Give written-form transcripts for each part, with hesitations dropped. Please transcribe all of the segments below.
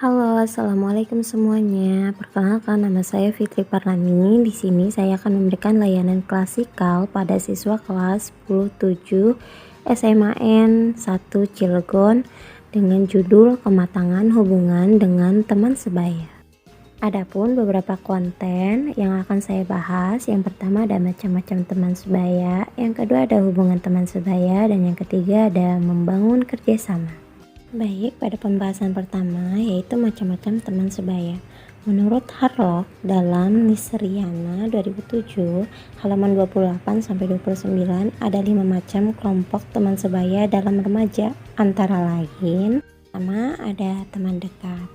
Halo, assalamualaikum semuanya. Perkenalkan, nama saya Fitri Parlani. Di sini saya akan memberikan layanan klasikal pada siswa kelas 10-7 SMAN 1 Cilegon dengan judul Kematangan Hubungan dengan Teman Sebaya. Adapun beberapa konten yang akan saya bahas, yang pertama ada macam-macam teman sebaya, yang kedua ada hubungan teman sebaya, dan yang ketiga ada membangun kerjasama. Baik, pada pembahasan pertama yaitu macam-macam teman sebaya. Menurut Harlock dalam Nisriana 2007 halaman 28-29 ada 5 macam kelompok teman sebaya dalam remaja, antara lain pertama ada teman dekat.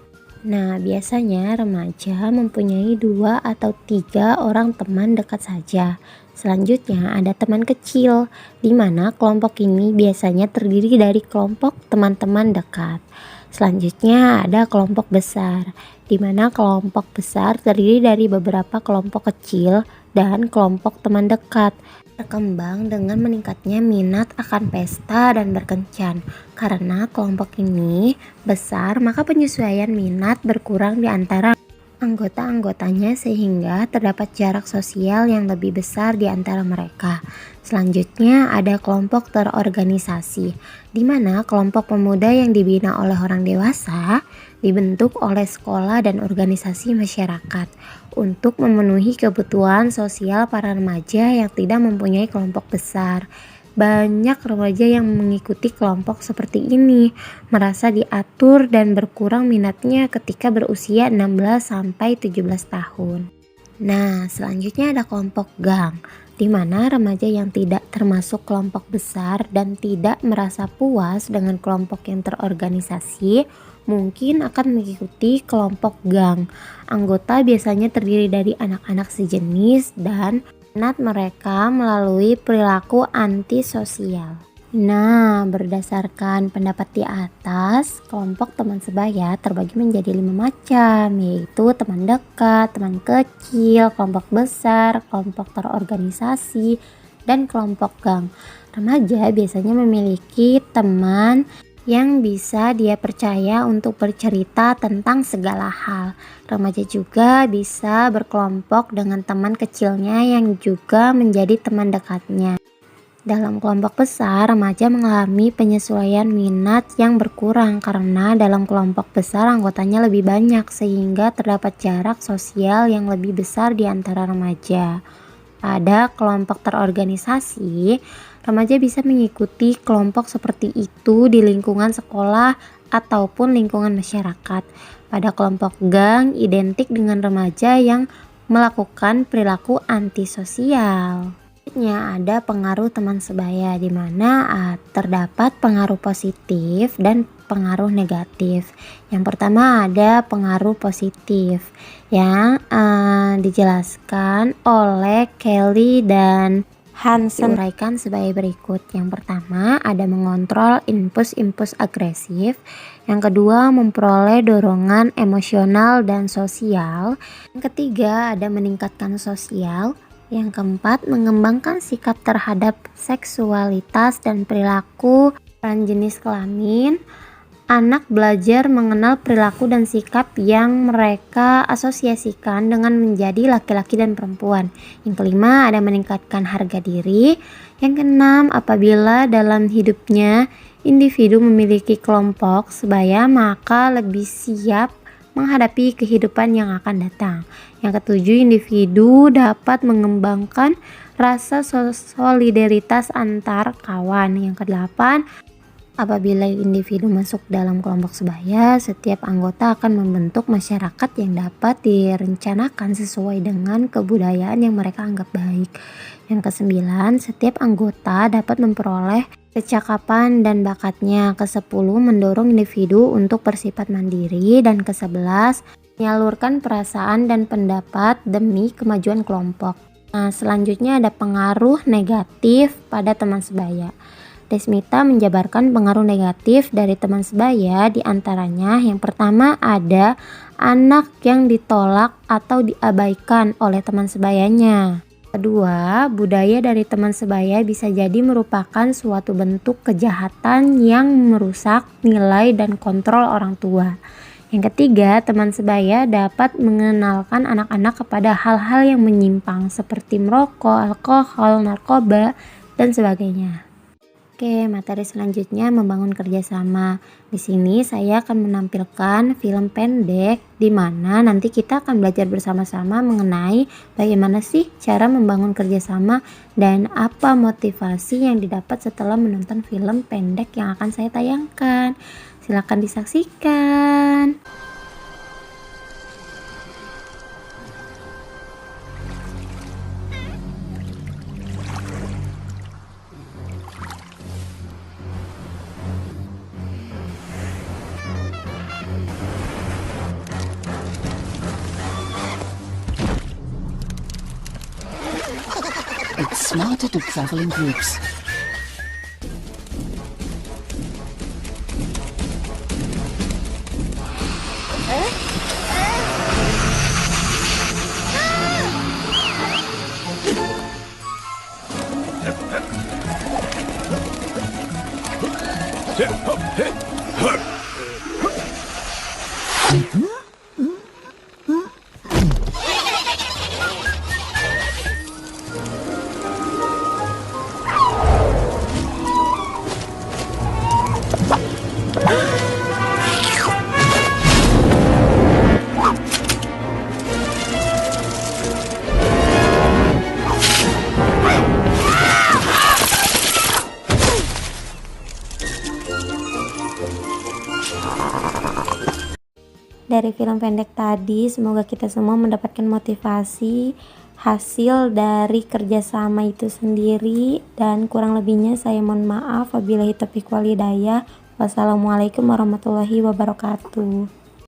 Nah, biasanya remaja mempunyai 2 atau 3 orang teman dekat saja. Selanjutnya ada teman kecil, di mana kelompok ini biasanya terdiri dari kelompok teman-teman dekat. Selanjutnya ada kelompok besar, di mana kelompok besar terdiri dari beberapa kelompok kecil dan kelompok teman dekat. Berkembang dengan meningkatnya minat akan pesta dan berkencan. Karena kelompok ini besar, maka penyesuaian minat berkurang di antara anggota-anggotanya sehingga terdapat jarak sosial yang lebih besar di antara mereka. Selanjutnya ada kelompok terorganisasi, di mana kelompok pemuda yang dibina oleh orang dewasa dibentuk oleh sekolah dan organisasi masyarakat untuk memenuhi kebutuhan sosial para remaja yang tidak mempunyai kelompok besar. Banyak remaja yang mengikuti kelompok seperti ini merasa diatur dan berkurang minatnya ketika berusia 16-17 tahun. Nah, selanjutnya ada kelompok gang, di mana remaja yang tidak termasuk kelompok besar dan tidak merasa puas dengan kelompok yang terorganisasi mungkin akan mengikuti kelompok gang. Anggota biasanya terdiri dari anak-anak sejenis dan minat mereka melalui perilaku antisosial. Nah, berdasarkan pendapat di atas, kelompok teman sebaya terbagi menjadi 5 macam, yaitu teman dekat, teman kecil, kelompok besar, kelompok terorganisasi, dan kelompok gang. Remaja biasanya memiliki teman yang bisa dia percaya untuk bercerita tentang segala hal. Remaja juga bisa berkelompok dengan teman kecilnya yang juga menjadi teman dekatnya. Dalam kelompok besar, remaja mengalami penyesuaian minat yang berkurang karena dalam kelompok besar anggotanya lebih banyak sehingga terdapat jarak sosial yang lebih besar di antara remaja. Pada kelompok terorganisasi, remaja bisa mengikuti kelompok seperti itu di lingkungan sekolah ataupun lingkungan masyarakat. Pada kelompok gang, identik dengan remaja yang melakukan perilaku antisosial. Selanjutnya ada pengaruh teman sebaya, di mana terdapat pengaruh positif dan pengaruh negatif. Yang pertama ada pengaruh positif yang dijelaskan oleh Kelly dan Hansen, diuraikan sebagai berikut. Yang pertama ada mengontrol impuls-impuls agresif. Yang kedua memperoleh dorongan emosional dan sosial. Yang ketiga ada meningkatkan sosial. Yang keempat, mengembangkan sikap terhadap seksualitas dan perilaku peran jenis kelamin. Anak belajar mengenal perilaku dan sikap yang mereka asosiasikan dengan menjadi laki-laki dan perempuan. Yang kelima, ada meningkatkan harga diri. Yang keenam, apabila dalam hidupnya individu memiliki kelompok sebaya, maka lebih siap menghadapi kehidupan yang akan datang. Yang ketujuh, individu dapat mengembangkan rasa solidaritas antar kawan. Yang kedelapan, apabila individu masuk dalam kelompok sebaya, setiap anggota akan membentuk masyarakat yang dapat direncanakan sesuai dengan kebudayaan yang mereka anggap baik. Yang kesembilan, setiap anggota dapat memperoleh kecakapan dan bakatnya. Kesepuluh, mendorong individu untuk bersifat mandiri. Dan kesebelas, menyalurkan perasaan dan pendapat demi kemajuan kelompok. Nah, selanjutnya ada pengaruh negatif pada teman sebaya. Desmita menjabarkan pengaruh negatif dari teman sebaya, di antaranya yang pertama ada anak yang ditolak atau diabaikan oleh teman sebayanya. Kedua, budaya dari teman sebaya bisa jadi merupakan suatu bentuk kejahatan yang merusak nilai dan kontrol orang tua. Yang ketiga, teman sebaya dapat mengenalkan anak-anak kepada hal-hal yang menyimpang seperti merokok, alkohol, narkoba, dan sebagainya. Oke, materi selanjutnya membangun kerjasama. Di sini saya akan menampilkan film pendek di mana nanti kita akan belajar bersama-sama mengenai bagaimana sih cara membangun kerjasama dan apa motivasi yang didapat setelah menonton film pendek yang akan saya tayangkan. Silakan disaksikan. It's smarter to travel in groups. Dari film pendek tadi, semoga kita semua mendapatkan motivasi hasil dari kerjasama itu sendiri, dan kurang lebihnya saya mohon maaf. Wabillahi taufiq wal hidayah. Wassalamualaikum warahmatullahi wabarakatuh.